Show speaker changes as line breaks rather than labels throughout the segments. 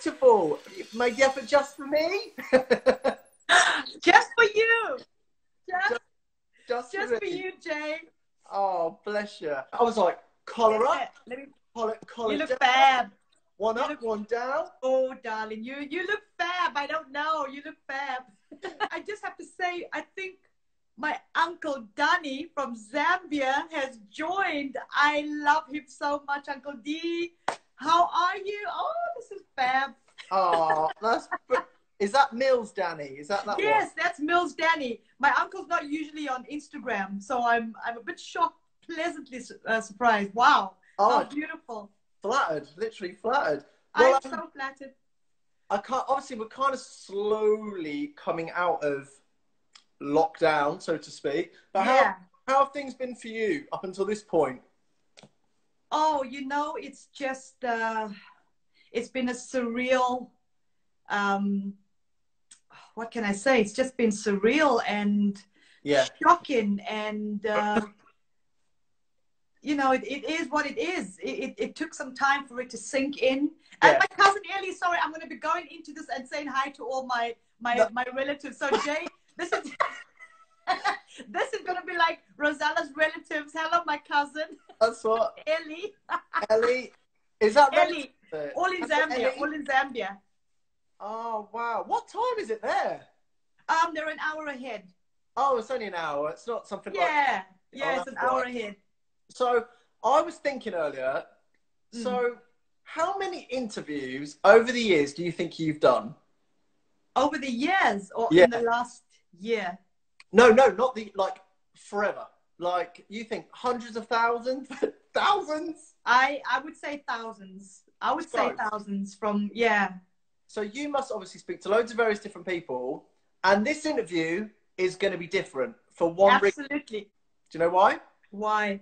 beautiful. You made the effort just for me.
Just for you.
Just
Just
for
for
me.
you, Jay.
Oh, bless you. I was like, collar up,
Let me,
collar
you look
down,
fab.
one
You
up,
look,
one down.
oh, darling, you look fab. I don't know. You look fab. I just have to say, I think my uncle Danny from Zambia has joined. I love him so much, Uncle D. How are you? Oh, this is fab.
Oh, is that Mills, Danny? Is that one?
Yes, that's Mills Danny. My uncle's not usually on Instagram, so I'm a bit shocked, pleasantly surprised. Wow,
Oh,
how beautiful.
flattered, literally flattered.
I'm
Well,
so flattered.
I can't, obviously, we're kind of slowly coming out of lockdown, so to speak. But
Yeah.
how have things been for you up until this point?
Oh, it's just, it's been a surreal, what can I say? It's just been surreal and shocking. And, it is what it is. It took some time for it to sink in. And my cousin Ellie, sorry, I'm going to be going into this and saying hi to all my relatives. So, Jay, this is... this is going to be like Rosalla's relatives. Hello, my cousin.
That's what.
Ellie.
Ellie. Is that
Ellie?
relative?
All in Zambia.
Ellie?
All in Zambia.
Oh, wow. What time is it there?
They're an hour ahead.
Oh, it's only an hour. It's not something like...
Yeah,
Oh,
it's an hour ahead.
So, I was thinking earlier, so how many interviews over the years do you think you've done?
Over the years or in the last year?
No, not like forever. Like, you think hundreds of thousands? Thousands?
I would say thousands. I would say thousands from,
So you must obviously speak to loads of various different people. And this interview is going to be different for one reason.
Absolutely.
Do you know why?
Why?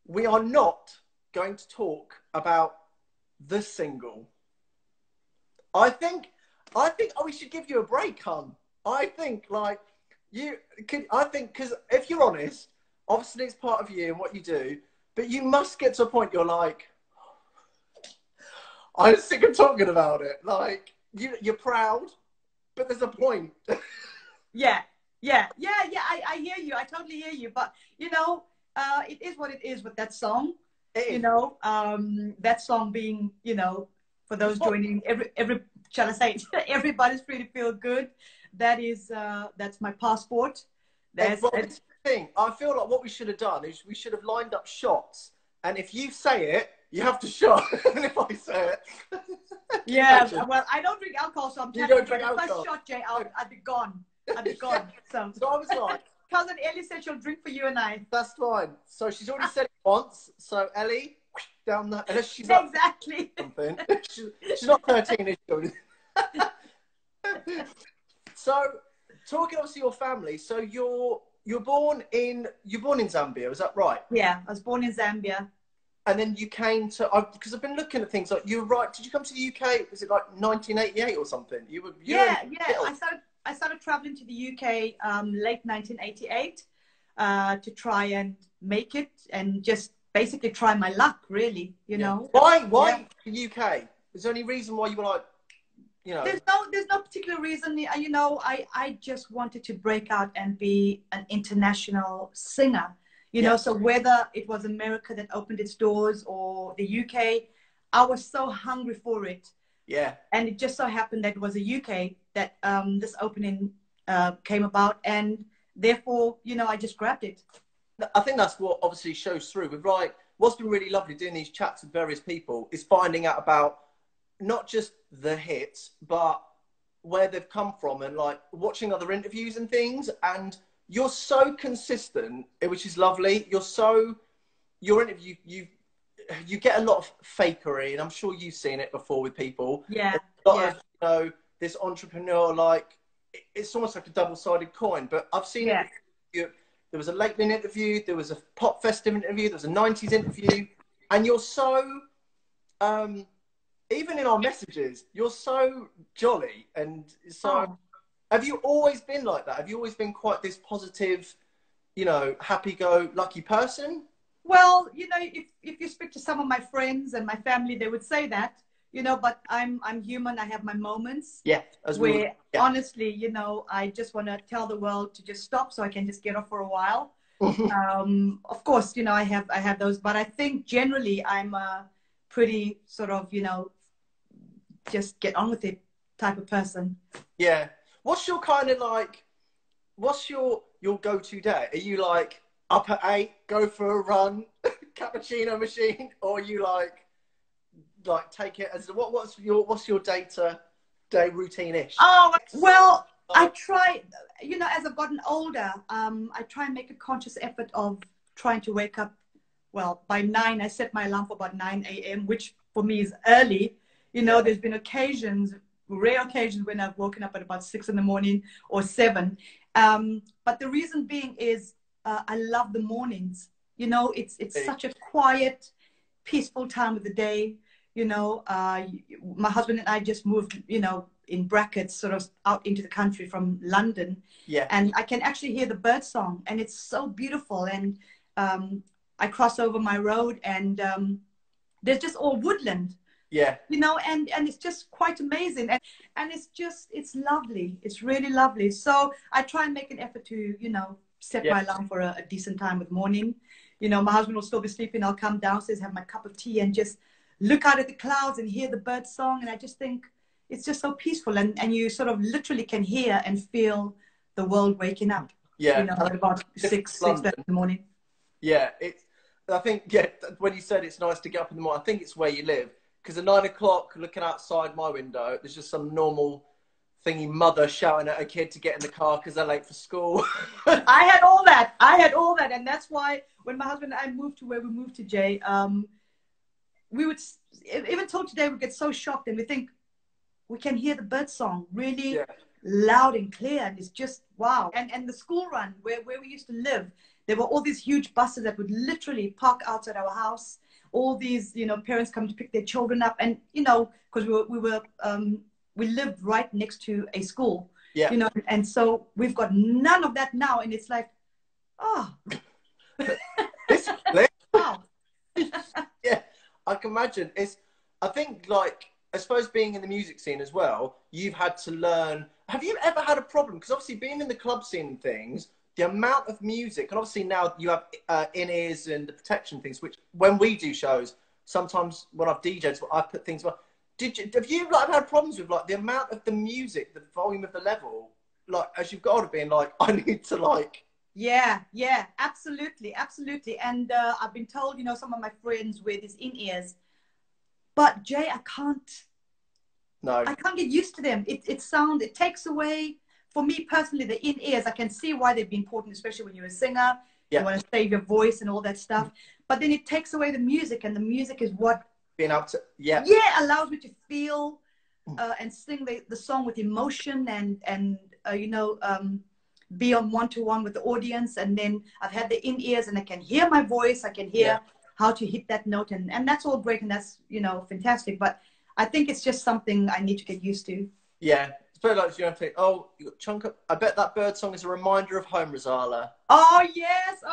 We are not going to talk about the single. I think we should give you a break, hon. I think, like, because if you're honest, obviously it's part of you and what you do, but you must get to a point you're like, I'm sick of talking about it. Like, you're proud, but there's a point.
Yeah. I hear you. I totally hear you. But, it is what it is with that song. That song being, for those joining, shall I say, everybody's free to feel good. That's my passport.
That's the thing. I feel like what we should have done is we should have lined up shots. And if you say it, you have to shot. And if I say it.
Yeah, well, I don't drink alcohol, so I'm
You don't drink alcohol.
If I shot Jay, I'd be gone. I'd be gone. So
I was like,
cousin Ellie said she'll drink for you and I.
That's fine. So she's already said it once. So Ellie, down that. Unless she's
exactly.
Something. She's not 13, is she? So, talking obviously your family. So you're born in Zambia, is that right?
Yeah, I was born in Zambia.
And then you came to, because I've been looking at things like you're right. Did you come to the UK? Was it like 1988 or something?
I started traveling to the UK late 1988 to try and make it and just basically try my luck, really. You know.
Why the UK? Is there any reason why you were like,
There's no particular reason. I just wanted to break out and be an international singer. So whether it was America that opened its doors or the UK, I was so hungry for it.
Yeah.
And it just so happened that it was the UK that this opening came about, and therefore, I just grabbed it.
I think that's what obviously shows through. With what's been really lovely doing these chats with various people is finding out about not just the hits, but where they've come from, and like watching other interviews and things. And you're so consistent, which is lovely. Your interview, you get a lot of fakery, and I'm sure you've seen it before with people.
Yeah.
A lot of, this entrepreneur, like, it's almost like a double-sided coin. But I've seen it. There was a Lakeland interview, there was a Pop Festive interview, there was a 90s interview, and you're so, even in our messages, you're so jolly. And so, have you always been like that? Have you always been quite this positive, happy-go-lucky person?
Well, if you speak to some of my friends and my family, they would say that, you know, but I'm human. I have my moments.
Yeah,
where honestly, you know, I just want to tell the world to just stop so I can just get off for a while. Of course, you know, I have those, but I think generally I'm a pretty sort of, you know, just get on with it type of person.
Yeah. What's your kind of like, what's your go-to day? Are you like up at 8, go for a run, cappuccino machine, or you like take it as what's your day routine-ish?
Oh, well, I try, you know, as I've gotten older, I try and make a conscious effort of trying to wake up. Well, by 9, I set my alarm for about 9 a.m., which for me is early. You know, there's been occasions, rare occasions, when I've woken up at about 6 in the morning or 7. But the reason being is I love the mornings. You know, it's such a quiet, peaceful time of the day. You know, my husband and I just moved, you know, in brackets, sort of out into the country from London.
Yeah.
And I can actually hear the bird song, and it's so beautiful. And I cross over my road, and there's just all woodland.
Yeah.
You know, and it's just quite amazing. And it's lovely. It's really lovely. So I try and make an effort to, you know, set my alarm for a decent time of the morning. You know, my husband will still be sleeping. I'll come downstairs, have my cup of tea, and just look out at the clouds and hear the bird song. And I just think it's just so peaceful. And you sort of literally can hear and feel the world waking up.
Yeah.
You know, at about 6:30 in the morning.
Yeah. I think, when you said it's nice to get up in the morning, I think it's where you live. Because at 9 o'clock, looking outside my window, there's just some normal thingy mother shouting at a kid to get in the car because they're late for school.
I had all that. And that's why when my husband and I moved to where we moved to, Jay, we would, even till today, we get so shocked and we think we can hear the bird song really loud and clear. And it's just, wow. And the school run where we used to live, there were all these huge buses that would literally park outside our house. All these, you know, parents come to pick their children up, and you know, because we lived right next to a school, you know, and so we've got none of that now, and it's like, oh, wow.
Yeah, I can imagine. I think, like, I suppose being in the music scene as well, you've had to learn. Have you ever had a problem? Because obviously, being in the club scene and things, the amount of music, and obviously now you have in-ears and the protection things, which when we do shows, sometimes when I've DJed, I put things on. Have you like had problems with like the amount of the music, the volume of the level, like as you've got to being like, I need to like.
Yeah, absolutely. And I've been told, you know, some of my friends wear these in-ears, but Jay, I can't get used to them. It takes away. For me personally, the in-ears, I can see why they've been important, especially when you're a singer. You want to save your voice and all that stuff. But then it takes away the music, and the music is what
being able to
allows me to feel and sing the song with emotion and you know, be on one-to-one with the audience. And then I've had the in-ears, and I can hear my voice. I can hear how to hit that note, and that's all great, and that's, you know, fantastic. But I think it's just something I need to get used to.
Yeah. It's very like you don't think, oh, you got chunk up. I bet that bird song is a reminder of home, Rozalla.
Oh yes,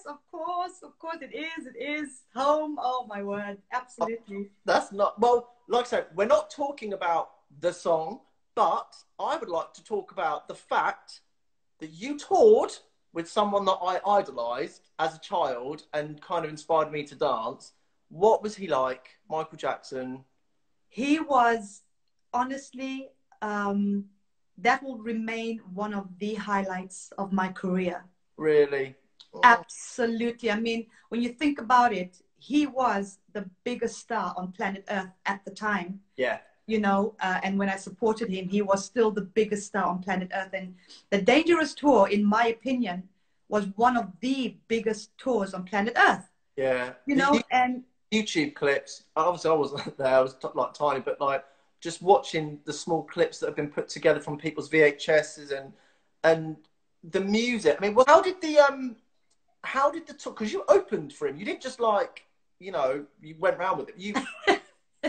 of course it is home. Oh my word, absolutely.
That's not, well, like I said, we're not talking about the song, but I would like to talk about the fact that you toured with someone that I idolised as a child and kind of inspired me to dance. What was he like, Michael Jackson?
He was, honestly, that will remain one of the highlights of my career.
Really?
Oh. Absolutely. I mean, when you think about it, he was the biggest star on planet Earth at the time.
Yeah.
You know, and when I supported him, he was still the biggest star on planet Earth. And the Dangerous Tour, in my opinion, was one of the biggest tours on planet Earth.
Yeah.
You know, and
YouTube clips, obviously I wasn't there, I was like tiny, but like, just watching the small clips that have been put together from people's VHSs and the music. I mean, well, how did the tour? Because you opened for him. You didn't just like, you know, you went around with it. You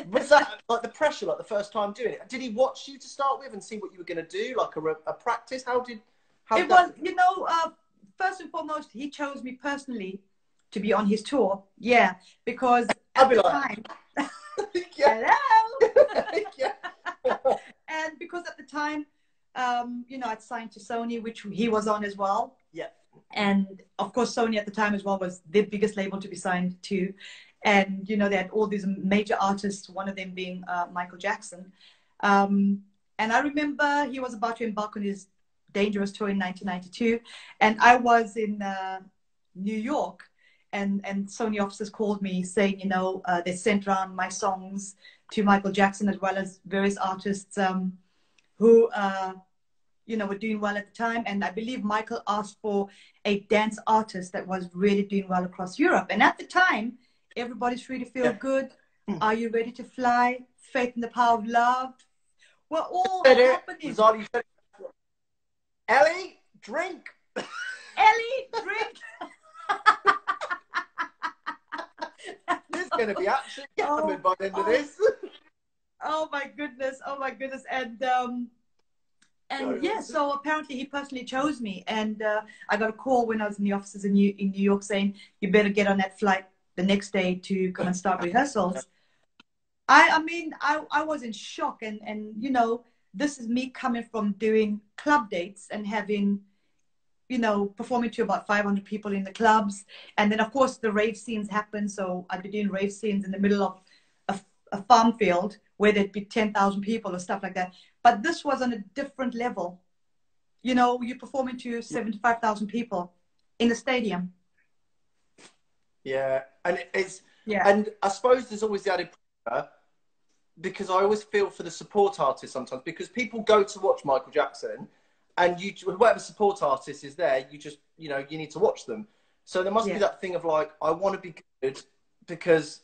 was that like the pressure, like the first time doing it? Did he watch you to start with and see what you were going to do, like a practice? It was,
you know, first and foremost, he chose me personally to be on his tour. Yeah, because at the time.
Yeah.
Hello.
Yeah.
And because at the time, you know, I'd signed to Sony, which he was on as well.
Yeah.
And of course, Sony at the time as well was the biggest label to be signed to. And, you know, they had all these major artists, one of them being Michael Jackson. And I remember he was about to embark on his Dangerous tour in 1992. And I was in New York. And Sony officers called me saying, you know, they sent around my songs to Michael Jackson as well as various artists who, you know, were doing well at the time. And I believe Michael asked for a dance artist that was really doing well across Europe. And at the time, Everybody's Free to Feel Good, Are You Ready to Fly, Faith in the Power of Love, were all happening.
Rozalla, Ellie, drink.
Ellie, drink.
This is going to be absolutely happening by the end of this.
Oh my goodness. Oh my goodness. And yeah, so apparently he personally chose me. And I got a call when I was in the offices in New York saying, you better get on that flight the next day to come and start rehearsals. I mean, I was in shock. And, you know, this is me coming from doing club dates and having, you know, performing to about 500 people in the clubs. And then, of course, the rave scenes happen. So I'd be doing rave scenes in the middle of a farm field where there'd be 10,000 people or stuff like that. But this was on a different level. You know, you're performing to 75,000 people in the stadium.
Yeah. And and I suppose there's always the added pressure, because I always feel for the support artists sometimes, because people go to watch Michael Jackson and whatever support artist is there, you just, you know, you need to watch them. So there must be that thing of like, I want to be good because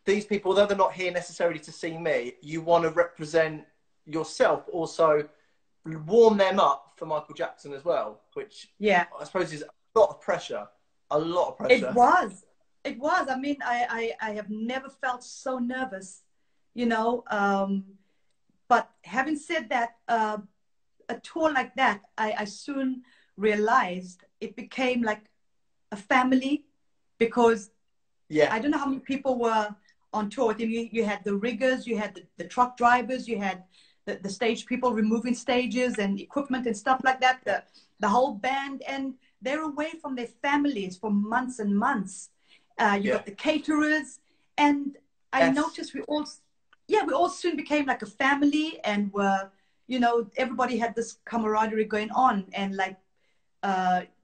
these people, although they're not here necessarily to see me, you want to represent yourself, also warm them up for Michael Jackson as well, which I suppose is a lot of pressure. A lot of pressure.
It was. I mean, I have never felt so nervous, you know. But having said that, a tour like that, I soon realized it became like a family, because I don't know how many people were on tour with him. You had the riggers, you had the truck drivers, you had the stage people removing stages and equipment and stuff like that, the whole band, and they're away from their families for months and months. You got the caterers, and I noticed we all soon became like a family, and were, you know, everybody had this camaraderie going on, and like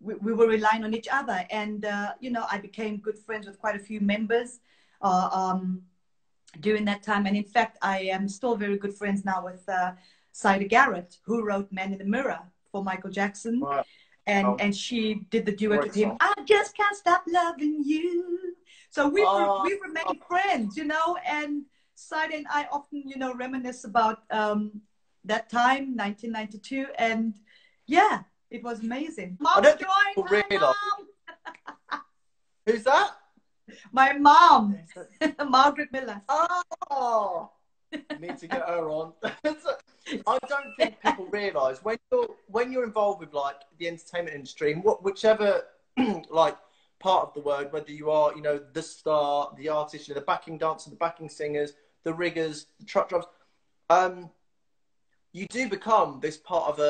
we were relying on each other. And you know, I became good friends with quite a few members during that time. And in fact, I am still very good friends now with Sida Garrett, who wrote Man in the Mirror for Michael Jackson.
Wow.
And she did the duet with him, I Just Can't Stop Loving You. So we remained friends, you know. And Sida and I often, you know, reminisce about that time, 1992. And yeah, it was amazing. Mom joined, my mom.
Who's that?
My mom, Margaret Miller.
Oh, need to get her on. I don't think people realise when you're involved with like the entertainment industry, and whichever like part of the word, whether you are, you know, the star, the artist, you know, the backing dancer, the backing singers, the riggers, the truck drivers, you do become this part of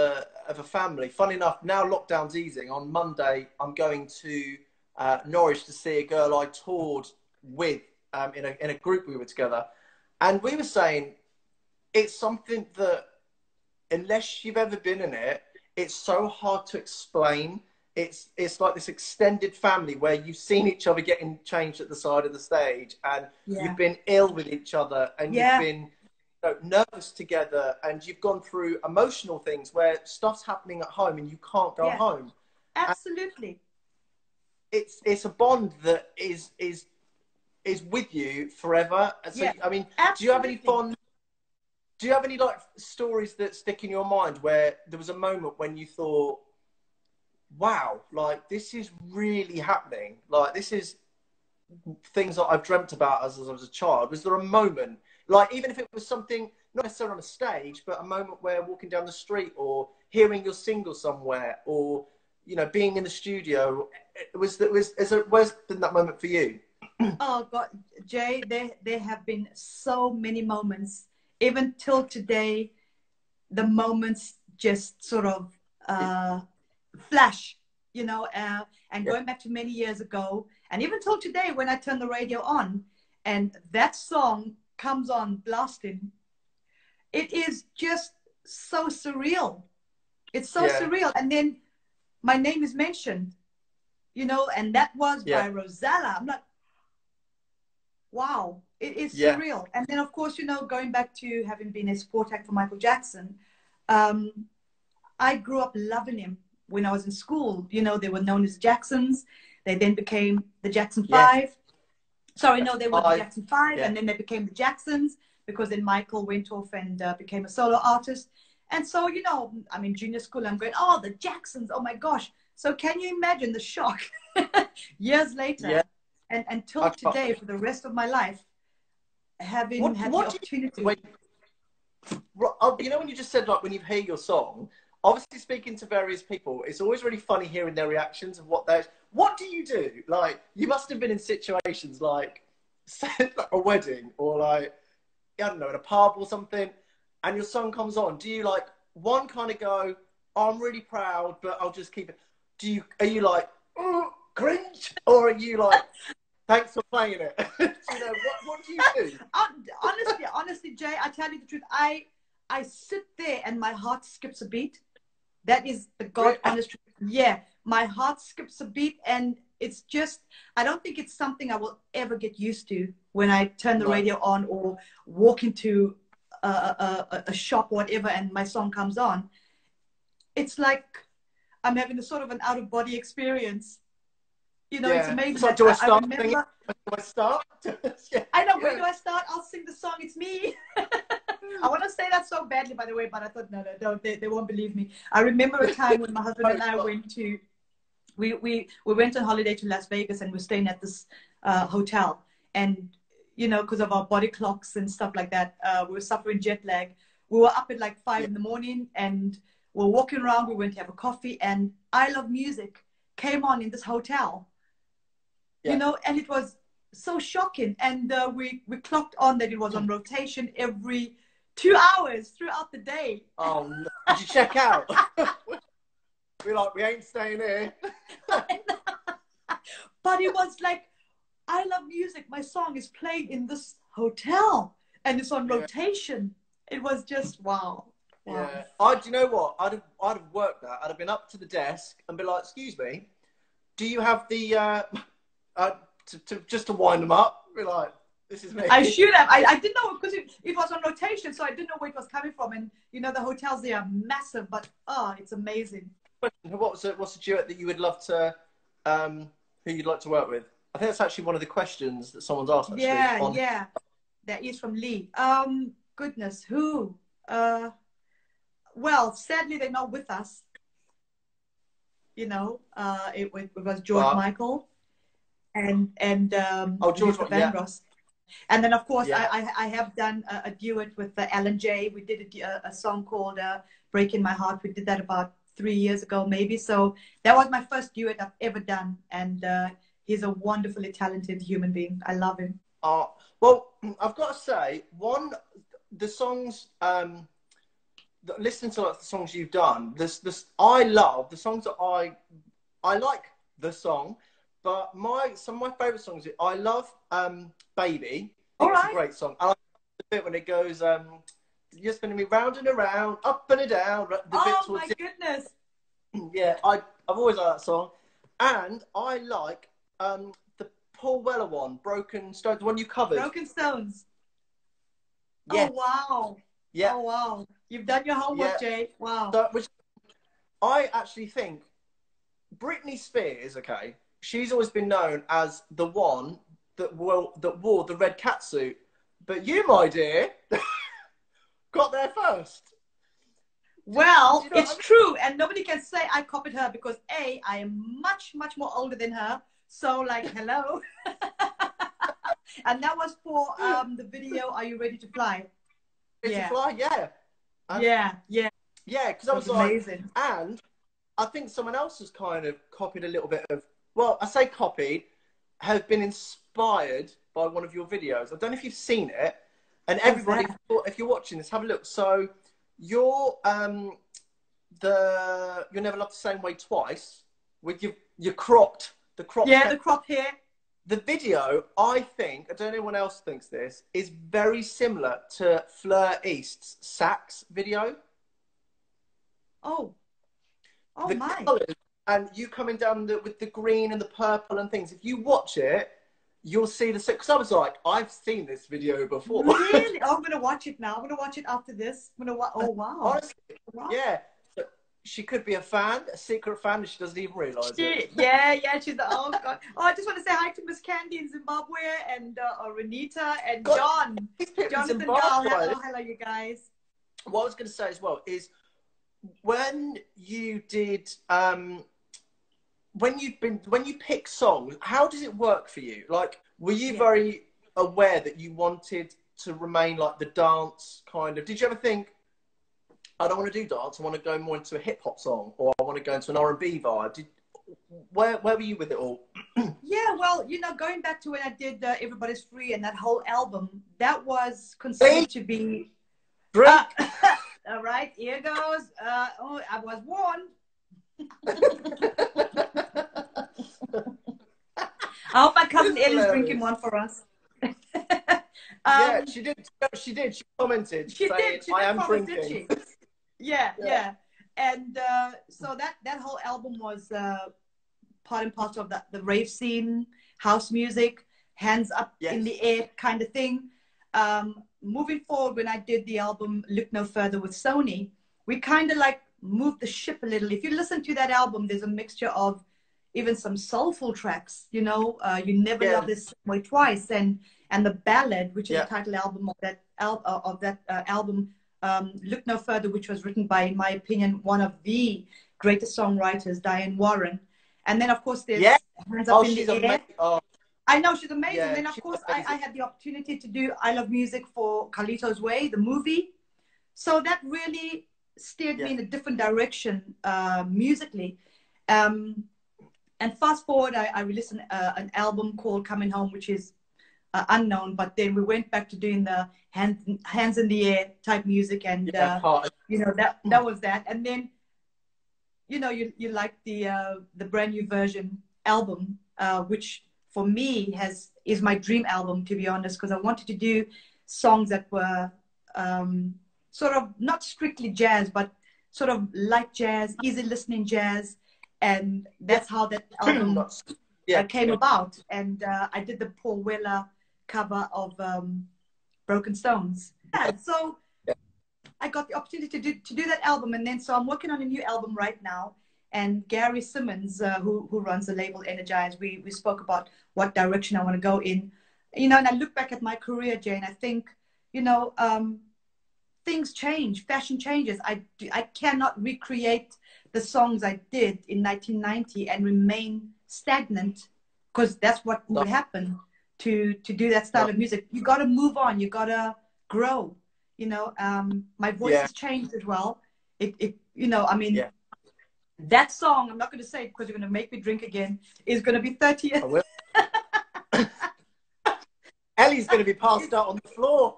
a family. Funny enough, now lockdown's easing. On Monday, I'm going to Norwich to see a girl I toured with in a group we were together, and we were saying it's something that unless you've ever been in it, it's so hard to explain. It's like this extended family where you've seen each other getting changed at the side of the stage, and you've been ill with each other, and you've been, you know, nervous together, and you've gone through emotional things where stuff's happening at home and you can't go home.
Absolutely.
And it's a bond that is with you forever. And so I mean, do you have any like stories that stick in your mind where there was a moment when you thought, wow, like this is really happening, like this is things that I've dreamt about as I was a child? Was there a moment, like even if it was something not necessarily on a stage, but a moment where walking down the street or hearing your single somewhere, or, you know, being in the studio, where's been that moment for you?
Oh God, Jay, there have been so many moments, even till today. The moments just sort of flash, you know, and
Yeah,
going back to many years ago, and even till today, when I turn the radio on, and that song comes on blasting, it is just so surreal. It's so
yeah,
surreal, and then my name is mentioned, you know, and that was
yeah,
by Rozalla. I'm like, wow, it is
yeah,
surreal. And then, of course, you know, going back to having been a support act for Michael Jackson, um, I grew up loving him when I was in school. You know, they were known as Jacksons. They then became the Jackson
yeah.
Five. Sorry, no,
Jackson
they were the
5.
Jackson Five,
Yeah,
and then they became the Jacksons because then Michael went off and became a solo artist. And so, you know, I'm in junior school. I'm going, oh, the Jacksons. Oh my gosh. So can you imagine the shock years
yeah.
later and
I
until
can't.
today for the rest of my life, having had the
What do you
opportunity.
when you know when you just said like when you hear your song, obviously speaking to various people, it's always really funny hearing their reactions of what do you do? Like you must have been in situations like like a wedding or like I don't know, in a pub or something, and your song comes on. Do you like one kind of go, oh, I'm really proud, but I'll just keep it? Are you like, oh, cringe, or are you like, thanks for playing it? Do you know what do you do?
Honestly, Jay, I tell you the truth. I sit there and my heart skips a beat. That is the God honest truth. Yeah, my heart skips a beat, and it's just I don't think it's something I will ever get used to when I turn the
No,
radio on or walk into a shop or whatever, and my song comes on. It's like I'm having a sort of an out of body experience. You know, it's
yeah.
amazing.
It's like, do I
I
start singing?
remember.
Do I start? Yeah,
I know, where
yeah.
do I start? I'll sing the song. It's me. I want to say that so badly, by the way, but I thought, no, don't. They won't believe me. I remember a time when my husband and I went to, we went on holiday to Las Vegas, and we're staying at this hotel. And, you know, because of our body clocks and stuff like that, we were suffering jet lag. We were up at like 5
Yeah,
in the morning, and we're walking around. We went to have a coffee, and I Love Music came on in this hotel, you
yeah.
know, and it was so shocking. And we clocked on that it was on rotation every 2 hours throughout the day.
Oh no. Did you check out? We're like, we ain't staying here.
But it was like, I Love Music. My song is played in this hotel and it's on
Yeah,
rotation. It was just wow. Wow.
yeah. Do you know what? I'd have worked that. I'd have been up to the desk and be like, excuse me, do you have the uh just to wind them up? Be like, this is me.
I should have. I didn't know because it was on rotation, so I didn't know where it was coming from. And you know, the hotels, they are massive, but oh, it's amazing.
What's a duet that you would love to who you'd like to work with? I think that's actually one of the questions that someone's asked actually
Yeah,
on.
yeah. That is from Lee. Goodness, who? Well, sadly, they're not with us. You know, it was George
But
Michael and
oh, George,
Luther
yeah,
Vandross. And then, of course,
yeah.
I have done a duet with Alan Jay. We did a song called Breaking My Heart. We did that about 3 years ago, maybe. So that was my first duet I've ever done. And he's a wonderfully talented human being. I love him.
Well, I've got to say, the songs, listening to like the songs you've done, I love the songs that I like the song, but some of my favourite songs, I love Baby. I
All
think it's a
right.
great song. I like the bit when it goes, you're spinning me round and around, up and down, the bit
Oh,
towards
my
the
goodness.
yeah, I've always liked that song. And I like the Paul Weller one, Broken Stones, the one you covered.
Broken Stones. Oh,
Yeah,
wow.
yeah,
Oh, wow. You've done your
yeah.
homework, Jay. Wow.
So, which I actually think Britney Spears, okay, she's always been known as the one that wore the red catsuit. But you, my dear, got there first. Do
Well,
you know
it's
what
true. And nobody can say I copied her because A, I am much, much more older than her. So, like, hello. And that was for
I
the video, Are You Ready to Fly?
mean? To
Yeah.
fly, yeah. And
Yeah. Yeah.
yeah, because I
It was
was like,
amazing.
and I think someone else has kind of copied a little bit of, well, I say copied. have been inspired by one of your videos. I don't know if you've seen it. And everybody, if you're watching this, have a look. So you're You'll Never Love the Same Way Twice with your cropped, the cropped
Yeah,
hair.
the crop hair.
The video, I think, I don't know if anyone else thinks this, is very similar to Fleur East's Sax video.
Oh. Oh,
The
my.
colours, and you coming down with the green and the purple and things. If you watch it, you'll see the... Because I was like, I've seen this video before.
Really? Oh, I'm going to watch it now. I'm going to watch it after this. Oh, wow.
Honestly,
Wow.
yeah. She could be a fan, a secret fan, and she doesn't even realise it.
Yeah, she's the... Oh, God. Oh, I just want to say hi to Miss Candy in Zimbabwe and Renita and
God,
John. Jonathan Dahl. Hello, you guys.
What I was going to say as well is when you did... when you pick songs, how does it work for you? Like, were you very aware that you wanted to remain like the dance kind of... Did you ever think, I don't want to do dance, I want to go more into a hip-hop song, or I want to go into an R&B vibe? Where were you with it all?
Yeah, well, going back to when I did Everybody's Free and that whole album, that was considered to be... all right, here goes. I was warned. I hope my cousin Ellie's drinking one for us.
Yeah, she did. She did. She commented.
She
saying,
did.
I am
promise,
drinking.
did she? Yeah. And so that whole album was part and parcel of the rave scene, house music, hands up in the air kind of thing. Moving forward, when I did the album Look No Further with Sony, we kind of like moved the ship a little. If you listen to that album, there's a mixture of even some soulful tracks, You Never Love This Way Twice, and the ballad, which is the title album of that album, Look No Further, which was written by, in my opinion, one of the greatest songwriters, Diane Warren. And then, of course, there's Hands Up in the Air. I know, she's amazing.
Yeah,
and then, of course, I had the opportunity to do I Love Music for Carlito's Way, the movie. So that really steered me in a different direction musically. And fast forward, I released an album called Coming Home, which is unknown. But then we went back to doing the hands in the air type music. And, that was that. And then, you like the brand new version album, which... for me, is my dream album, to be honest, because I wanted to do songs that were sort of not strictly jazz, but sort of light jazz, easy listening jazz. And that's how that album came about. And I did the Paul Weller cover of Broken Stones. Yeah, so I got the opportunity to do that album. And then so I'm working on a new album right now. And Gary Simmons, who runs the label Energize, we spoke about what direction I want to go in. And I look back at my career, Jane, I think, things change, fashion changes. I cannot recreate the songs I did in 1990 and remain stagnant, because that's what would happen to do that style of music. You got to move on. You got to grow. My voice has changed as well. That song, I'm not going to say it because you're going to make me drink again, is going to be 30 years.
I will. Ellie's going to be passed out on the floor.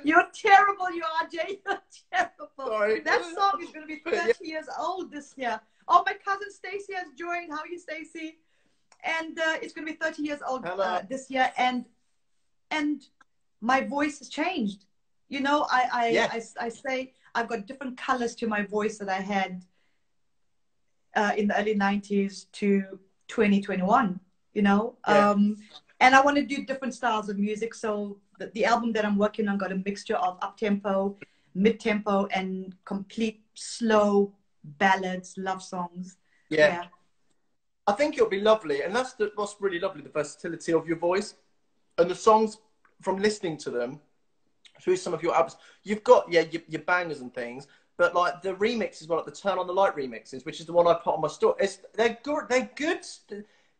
You're terrible, you are, Jay. You're terrible.
Sorry.
That song is going to be 30 years old this year. Oh, my cousin Stacey has joined. How are you, Stacey? And it's going to be 30 years old this year. And my voice has changed. I say I've got different colors to my voice that I had in the early 90s to 2021, and I want to do different styles of music. So the album that I'm working on got a mixture of up-tempo, mid-tempo, and complete slow ballads, love songs. Yeah.
I think it'll be lovely. And that's what's really lovely, the versatility of your voice. And the songs, from listening to them, through some of your albums, you've got your bangers and things, but like the remixes, like the Turn on the Light remixes, which is the one I put on my story. They're good,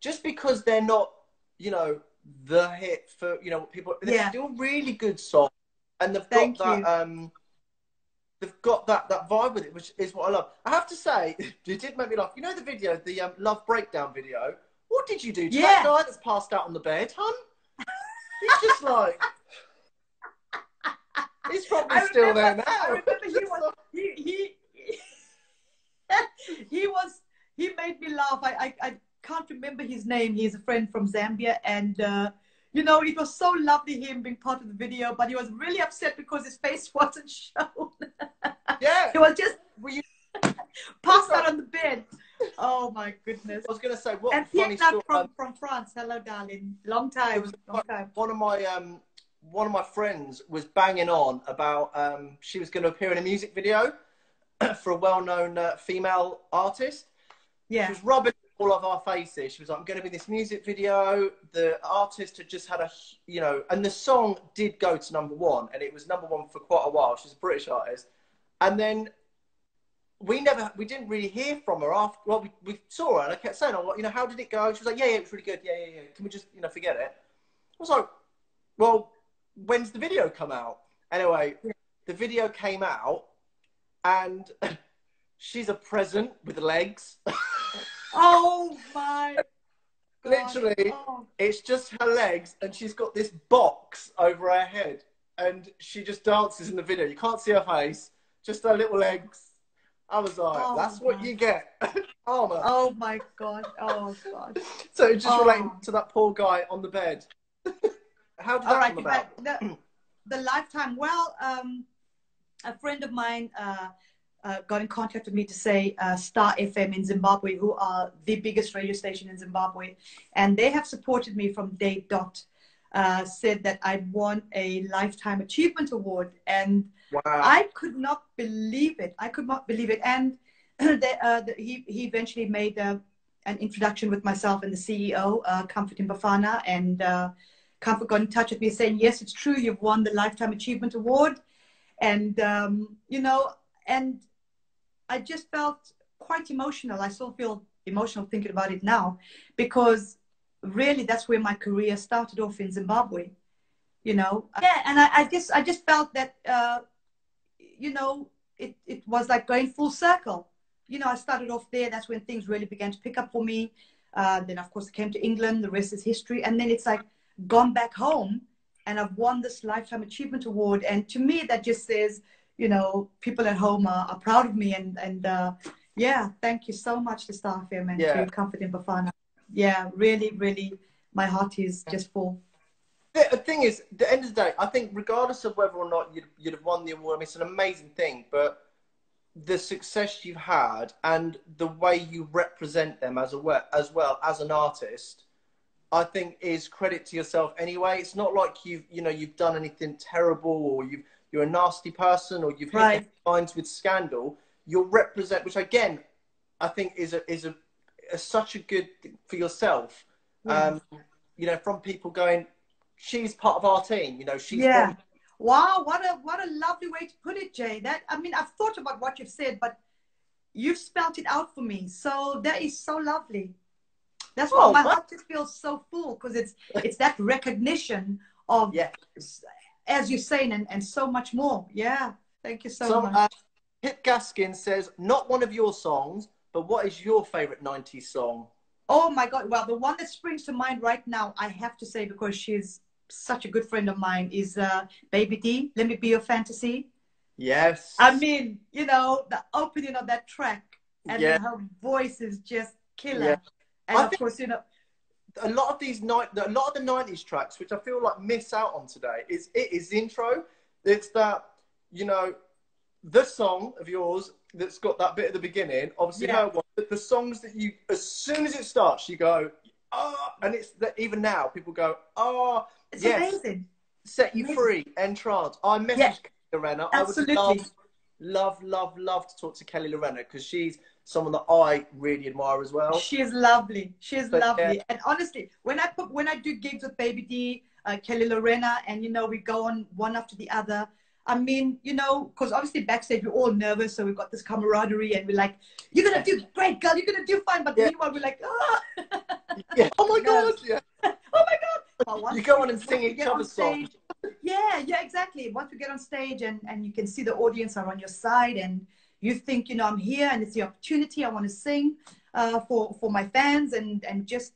just because they're not the hit for people. They're still really good songs, and they've got they've got that vibe with it, which is what I love. I have to say, it did make me laugh. You know the video, the Love Breakdown video? What did you do to that guy that's passed out on the bed, hun? He's just like... He's probably still there now.
I remember he made me laugh. I can't remember his name. He's a friend from Zambia, and you know, it was so lovely him being part of the video, but he was really upset because his face wasn't shown.
Yeah.
He was just passed out on the bed. Oh my goodness.
I was going to say, what
and
funny story.
From France. Hello, darling. Long time.
One of my friends was banging on about she was going to appear in a music video for a well-known female artist.
Yeah.
She was rubbing all of our faces. She was like, I'm going to be in this music video. The artist had just had and the song did go to #1, and it was #1 for quite a while. She's a British artist. And then we didn't really hear from her after. Well, we saw her, and I kept saying, "Oh, how did it go?" She was like, "Yeah, it was really good. Yeah. Can we just, forget it?" I was like, "Well, when's the video come out?" Anyway, the video came out, and she's a present with legs.
Oh my God.
Literally, it's just her legs, and she's got this box over her head, and she just dances in the video. You can't see her face, just her little legs. I was like, that's what you get.
Oh my God. Oh God.
So just relating to that poor guy on the bed. How did that come about?
The Lifetime. Well, a friend of mine got in contact with me to say Star FM in Zimbabwe, who are the biggest radio station in Zimbabwe, and they have supported me from day dot. Said that I won a Lifetime Achievement Award, and wow. I could not believe it. And he eventually made an introduction with myself and the CEO, Comfort Mbafana, and Comfort got in touch with me saying, yes, it's true, you've won the Lifetime Achievement Award. And, and I just felt quite emotional. I still feel emotional thinking about it now, because really that's where my career started off, in Zimbabwe, Yeah, and I just felt that, it was like going full circle. I started off there. That's when things really began to pick up for me. Then, of course, I came to England. The rest is history. And then it's like gone back home, and I've won this Lifetime Achievement Award. And to me, that just says, people at home are proud of me. And yeah, thank you so much to Star FM and to Comfort in Bafana. Yeah, really, really, my heart is just full.
The thing is, at the end of the day, I think regardless of whether or not you'd have won the award, I mean, it's an amazing thing, but the success you've had and the way you represent them as well as an artist, I think is credit to yourself anyway. It's not like you've done anything terrible, or you're a nasty person, or you've hit the lines with scandal. You'll represent, which again, I think is such a good thing for yourself. From people going, she's part of our team. She's from...
Wow, what a lovely way to put it, Jay. I've thought about what you've said, but you've spelt it out for me. So that is so lovely. That's why my heart just feels so full, because it's that recognition of, as you're saying, and so much more. Yeah, thank you so much.
Pip Gaskin says, not one of your songs, but what is your favorite 90s song?
Oh my God. Well, the one that springs to mind right now, I have to say, because she's such a good friend of mine, is Baby D, Let Me Be Your Fantasy.
Yes.
I mean, the opening of that track, and then her voice is just killer. Yeah. And of course,
a lot of the 90s tracks, which I feel like miss out on today, is the intro. It's that, the song of yours that's got that bit at the beginning, obviously her one, but the songs that you, as soon as it starts, you go, and it's that even now people go,
it's amazing.
Set You Free, Entrance. I messaged Kelly Lorena.
Absolutely.
I would love to talk to Kelly Lorena, because she's someone that I really admire as well.
She is lovely. Yeah. And honestly, when I do gigs with Baby D, Kelly Lorena, and we go on one after the other. I mean, because obviously backstage we're all nervous, so we've got this camaraderie, and we're like, "You're gonna do great, girl. You're gonna do fine." But meanwhile, we're like,
oh my God, yeah.
Oh my God, But once
You go on
we,
and
once
sing
we
each
get on
other's songs.
stage, yeah, yeah, exactly. Once we get on stage and you can see the audience are on your side and you think, you know, I'm here and it's the opportunity. I want to sing for my fans and just,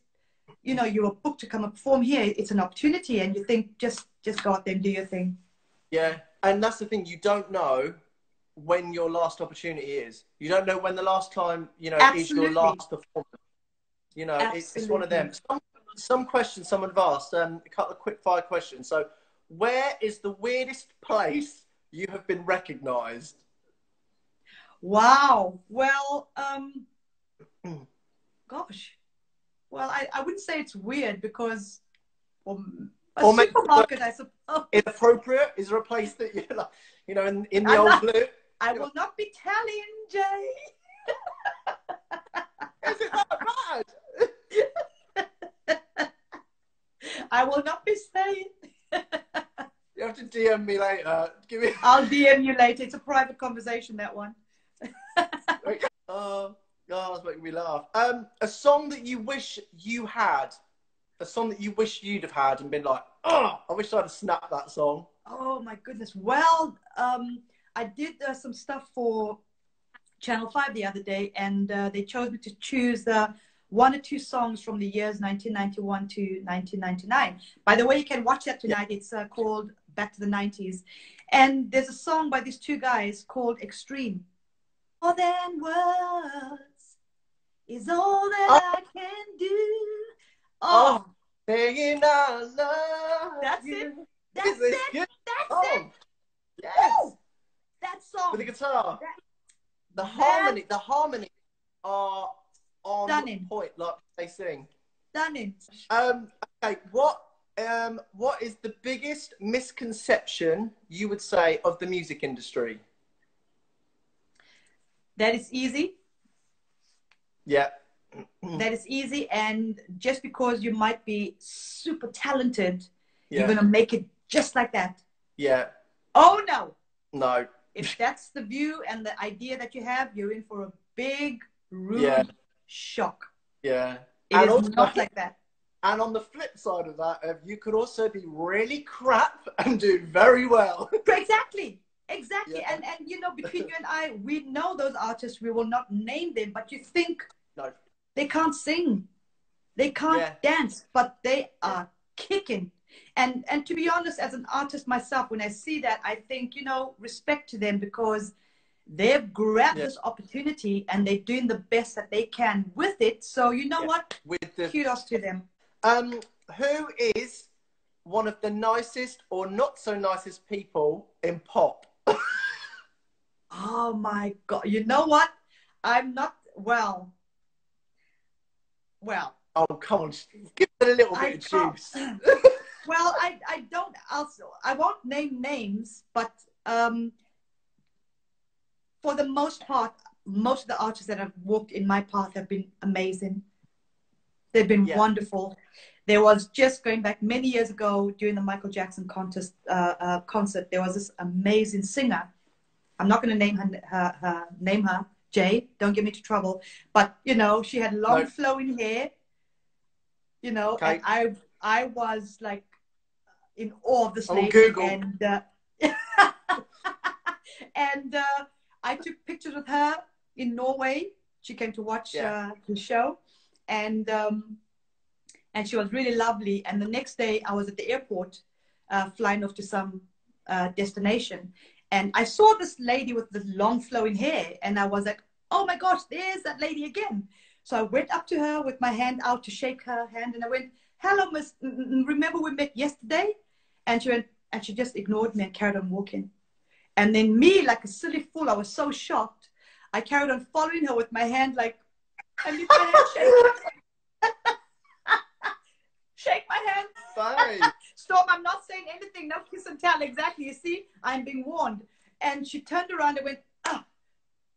you know, you were booked to come and perform here. It's an opportunity and you think just go out there and do your thing.
Yeah, and that's the thing. You don't know when your last opportunity is. You don't know when the last time, you know, is your
Absolutely.
last performance. You know, it's one of them. Some questions someone have asked, a couple of quick fire questions. So, where is the weirdest place you have been recognised?
Wow. Well, gosh. Well, I wouldn't say it's weird because a
Or maybe
supermarket, I suppose.
inappropriate? Is there a place that you like, you know, in the
I'm
old
not,
blue?
I will not be telling, Jay.
Is it that bad?
I will not be saying.
You have to DM me later. Give me.
I'll DM you later. It's a private conversation, that one.
Oh, that's making me laugh. A song that you wish you had. A song that you wish you'd have had and been like, oh, I wish I'd have snapped that song.
Oh my goodness. Well, I did some stuff for Channel 5 the other day, and they chose me to choose one or two songs from the years 1991 to 1999. By the way, you can watch that tonight. Yeah. It's called Back to the 90s. And there's a song by these two guys called Extreme. More than words is all that I can do. Oh,
saying I love
that's
you.
it. That's it. That's it.
Yes.
Woo! That song.
With the guitar. The harmony are on
stunning.
Point, like they sing.
Stunning.
Okay, what is the biggest misconception you would say of the music industry?
That is easy.
Yeah.
That is easy, and just because you might be super talented, you're gonna make it just like that.
Yeah.
Oh no.
No.
If that's the view and the idea that you have, you're in for a big, rude shock.
Yeah.
It is not like that.
And on the flip side of that, you could also be really crap and do very well.
Exactly. Exactly. Yeah. And you know, between you and I, we know those artists. We will not name them, but you think they can't sing, they can't dance, but they are kicking. And to be honest, as an artist myself, when I see that, I think, you know, respect to them because they've grabbed this opportunity and they're doing the best that they can with it. So you know what? Kudos to them.
Who is one of the nicest or not so nicest people in pop?
Oh my God. You know what? I'm not, well.
Oh, come on. Give it a little bit of juice.
Well, I don't also, I won't name names, but for the most part, most of the artists that have walked in my path have been amazing. They've been wonderful. There was just going back many years ago during the Michael Jackson concert, there was this amazing singer. I'm not going to name her, Jay, don't get me into trouble. But, you know, she had long flowing hair, you know, and I was like in awe of this lady.
Google.
And I took pictures with her in Norway. She came to watch the show, and she was really lovely. And the next day I was at the airport flying off to some destination, and I saw this lady with the long flowing hair, and I was like, oh my gosh, there's that lady again. So I went up to her with my hand out to shake her hand, and I went, hello, miss, remember we met yesterday? And she went, and she just ignored me and carried on walking. And then me, like a silly fool, I was so shocked. I carried on following her with my hand, like, I need my hand shake. Shake my hand.
Sorry.
Storm, I'm not saying anything, no kiss and tell, exactly. You see, I'm being warned. And she turned around and went,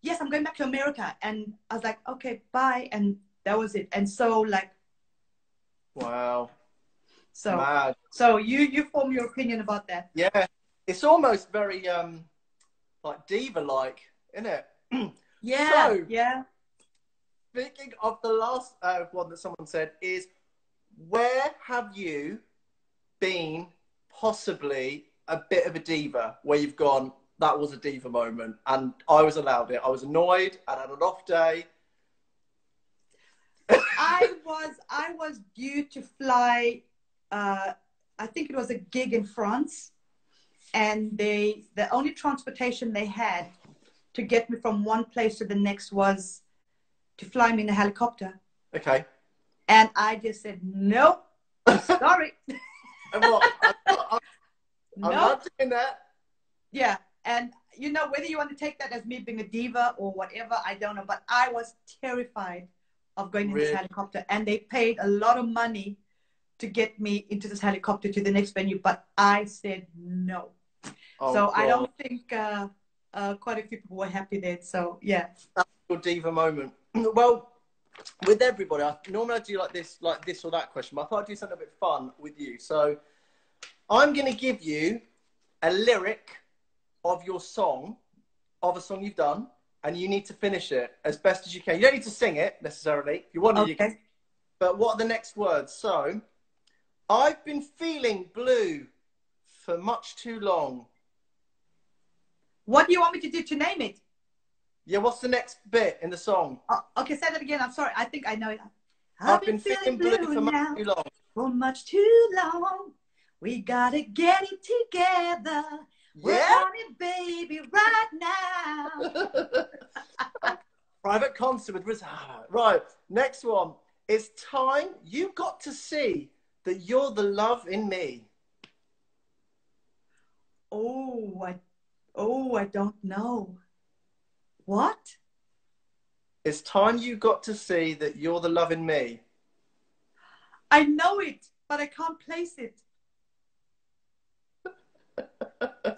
yes, I'm going back to America. And I was like, okay, bye. And that was it. And so, like,
wow.
So,
mad.
So you form your opinion about that.
Yeah. It's almost very, like diva-like, isn't it?
Yeah.
So,
yeah.
Speaking of the last one that someone said is, where have you been possibly a bit of a diva where you've gone, that was a diva moment, and I was allowed it? I was annoyed, I had an off day.
I was due to fly, I think it was a gig in France, and the only transportation they had to get me from one place to the next was to fly me in a helicopter.
Okay.
And I just said, nope, sorry.
I'm not
Nope.
doing that.
Yeah. And you know, whether you want to take that as me being a diva or whatever, I don't know. But I was terrified of going in this helicopter. And they paid a lot of money to get me into this helicopter to the next venue. But I said no.
Oh,
so
God.
I don't think quite a few people were happy there. So, yeah.
That's your diva moment. Well, with everybody, normally I do like this or that question, but I thought I'd do something a bit fun with you. So I'm going to give you a lyric of your song, of a song you've done, and you need to finish it as best as you can. You don't need to sing it necessarily. If you want to, you can. But what are the next words? So, I've been feeling blue for much too long.
What do you want me to do to name it?
Yeah, what's the next bit in the song?
Okay, say that again. I'm sorry. I think I know it.
I've been feeling blue for much too long.
For much too long. We gotta get it together. We're on it, baby, right now.
Private concert with Rozalla. Right, next one. It's time you got to see that you're the love in me.
I don't know. What?
It's time you got to see that you're the love in me.
I know it, but I can't place it.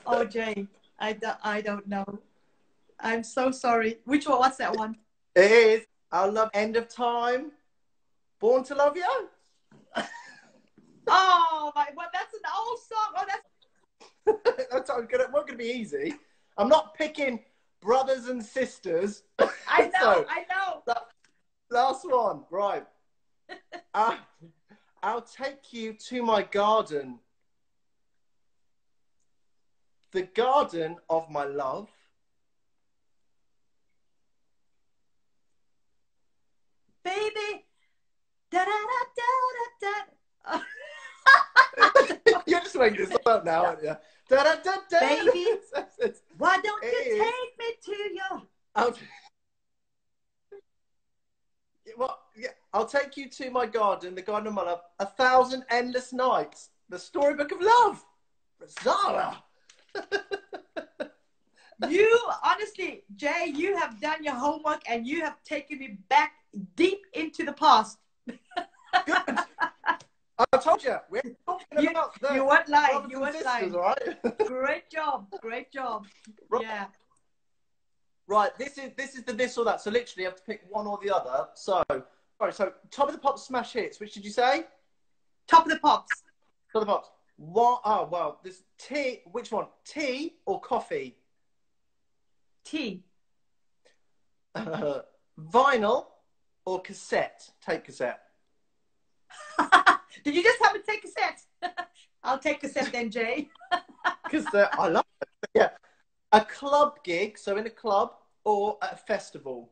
Oh, Jay, I don't know. I'm so sorry. Which one? What's that one?
It is Our Love End of Time. Born to Love You.
Oh, well, that's an old song. Oh,
That's not going to be easy. I'm not picking brothers and sisters.
I know,
So,
I know.
Last one, right. I'll take you to my garden. The garden of my love.
Baby. Da, da, da, da, da.
You're just making this up now, aren't you? Da, da, da, da.
Baby, why don't you take me to your...
I'll take you to my garden, the garden of my love, 1,000 endless nights, the storybook of love. Rozalla.
You, honestly, Jay, you have done your homework and you have taken me back deep into the past.
Good. I told you, we're talking about the
you weren't lying.
brothers
You
and
weren't
sisters,
lying.
all right?
Great job. Great job.
Right.
Yeah.
Right, this is the this or that. So literally, you have to pick one or the other. So, all right. So, Top of the Pops smash hits. Which did you say?
Top of the Pops.
Top of the Pops. What? Oh, well, this tea. Which one? Tea or coffee?
Tea.
Vinyl or cassette? Tape cassette.
Did you just have to take cassette? I'll take cassette then, Jay.
Cassette. I love it. Yeah. A club gig, so in a club, or at a festival?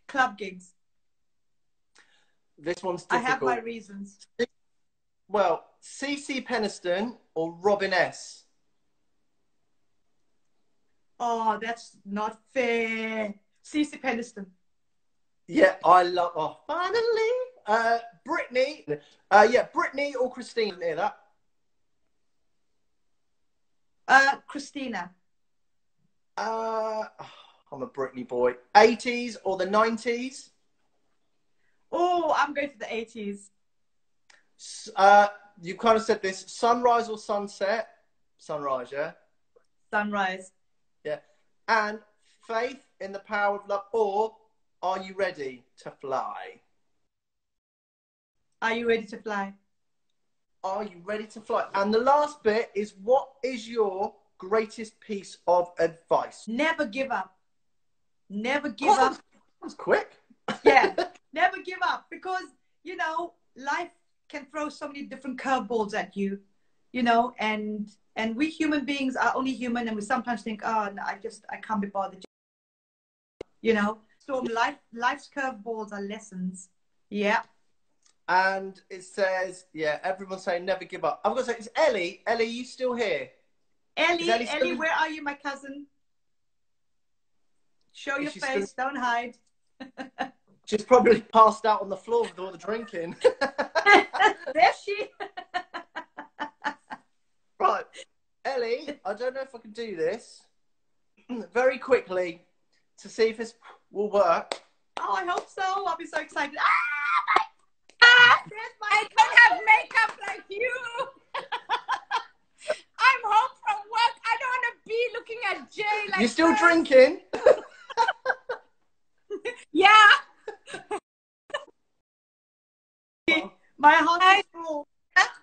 Club gigs.
This one's difficult.
I have my reasons.
Well, CC Peniston or Robin S?
Oh, that's not fair. CC Peniston.
Yeah, I love... Oh, finally. Britney. Yeah, Britney or Christine. Didn't hear that.
Christina.
I'm a Britney boy. 80s or the 90s?
Oh, I'm going for the 80s.
You kind of said this. Sunrise or sunset? Sunrise, yeah?
Sunrise.
Yeah. And faith in the power of love, or are you ready to fly?
Are you ready to fly?
Are you ready to fly? And the last bit is, what is your greatest piece of advice?
Never give up. Never give up.
That was quick.
Yeah, never give up, because, you know, life can throw so many different curveballs at you, you know, and we human beings are only human, and we sometimes think, oh, no, I can't be bothered, you know. So life's curveballs are lessons. Yeah.
And it says, yeah, everyone's saying never give up. I've got to say, it's Ellie. Ellie, you still here?
Ellie, where are you, my cousin? Show your face, don't hide.
She's probably passed out on the floor with all the drinking.
There she.
Right, Ellie, I don't know if I can do this very quickly to see if this will work.
Oh, I hope so. I'll be so excited.
I don't have makeup like you. I'm home from work. I don't want to be looking at Jay like
You're still drinking?
Yeah.
My heart is full.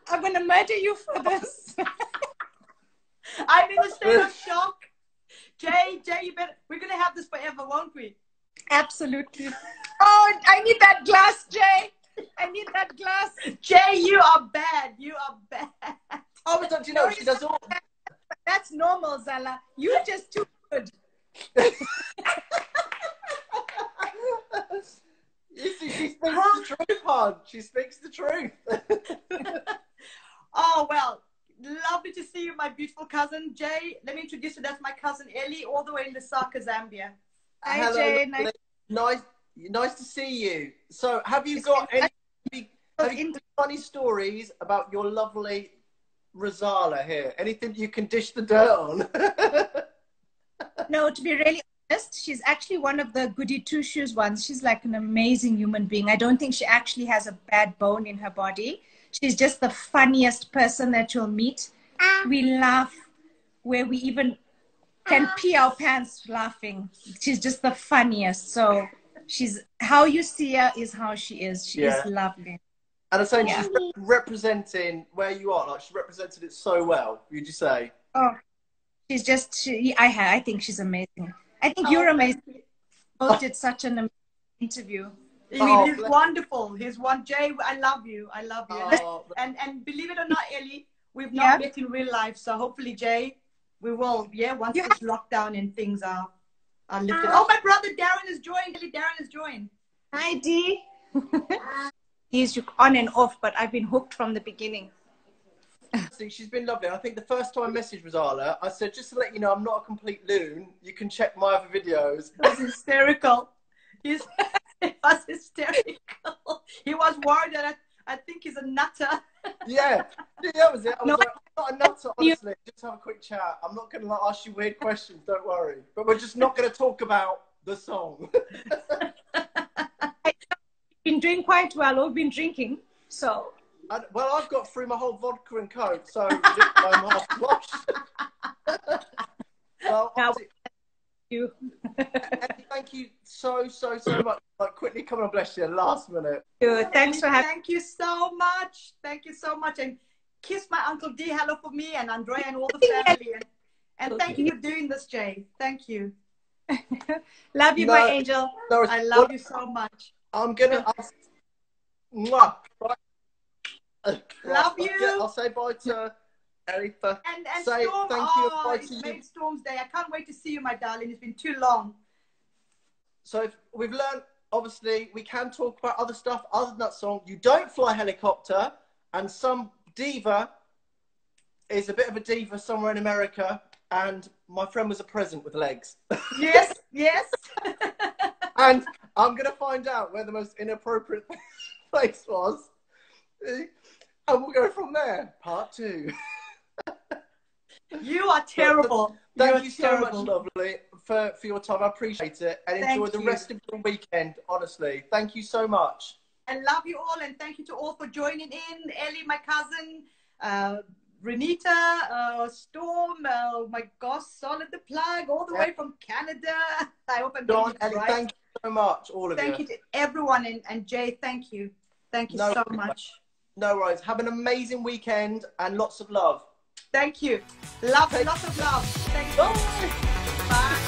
I'm going to murder you for this.
I'm in a state of shock. Jay, you better. We're going to have this forever, won't we?
Absolutely. Oh, I need that glass, Jay. I need that glass.
Jay, you are bad. You are bad.
Oh, but don't you know, she does all...
That's normal, Zala. You're just too good.
You see, she speaks the truth, hon. She speaks the truth.
Oh, well, lovely to see you, my beautiful cousin. Jay, let me introduce you. That's my cousin Ellie, all the way in Lusaka, Zambia.
Hi,
Hello,
Jay.
Nice to see you. So, have you got any funny stories about your lovely Rozalla here? Anything you can dish the dirt on?
No, to be really honest, she's actually one of the goody two-shoes ones. She's like an amazing human being. I don't think she actually has a bad bone in her body. She's just the funniest person that you'll meet. We laugh where we even can pee our pants laughing. She's just the funniest. So she's, how you see her is how she is. She is lovely.
And I'm saying she's representing where you are. Like, she represented it so well, would you say?
Oh, she's just, I think she's amazing. I think you're amazing. You both did such an amazing interview.
He's wonderful. Jay, I love you. I love you.
Oh,
and believe it or not, Ellie, we've not met in real life. So hopefully, Jay, we will. Yeah, once this lockdown and things are lifted. Oh, my brother Darren has joined. Ellie, Darren has joined.
Hi, Dee. He's on and off, but I've been hooked from the beginning.
See, she's been lovely. I think the first time I messaged Rozalla, I said, just to let you know, I'm not a complete loon. You can check my other videos.
It was hysterical. It was hysterical. He was worried that I think he's a nutter.
Yeah, that was it. I was like, I'm not a nutter, honestly. Just have a quick chat. I'm not going to ask you weird questions, don't worry. But we're just not going to talk about the song.
I've been doing quite well. We've been drinking, so...
Well, I've got through my whole vodka and coke, so I'm half washed. Well,
you.
Thank you so much. Like, quickly come and bless you last minute.
Thanks for having.
Thank you so much. Thank you so much, and kiss my Uncle D hello for me, and Andrea and all the family. And thank you for doing this, Jay. Thank you.
Love you, my angel.
No,
I love you so much.
I'm gonna. Mwah, right.
Love you.
I'll say bye to Ellie.
And
say
Storm,
thank you. Bye to you.
It's Storm's day. I can't wait to see you, my darling. It's been too long.
So we've learned, obviously, we can talk about other stuff other than that song. You don't fly helicopter, and some diva is a bit of a diva somewhere in America, and my friend was a present with legs.
Yes, yes.
And I'm going to find out where the most inappropriate place was. And we'll go from there. Part 2.
You are terrible.
Thank you so much, lovely, for your time. I appreciate it. And enjoy the rest of your weekend, honestly. Thank you so much.
I love you all, and thank you to all for joining in. Ellie, my cousin, Renita, Storm, my gosh, Solid the Plug, all the way from Canada. I hope I'm doing it right.
Thank you so much, all of you.
Thank you to everyone, and Jay, thank you. Thank you so much.
No worries. Have an amazing weekend and lots of love.
Thank you. Lots of love. Thank you.
Bye.
Bye.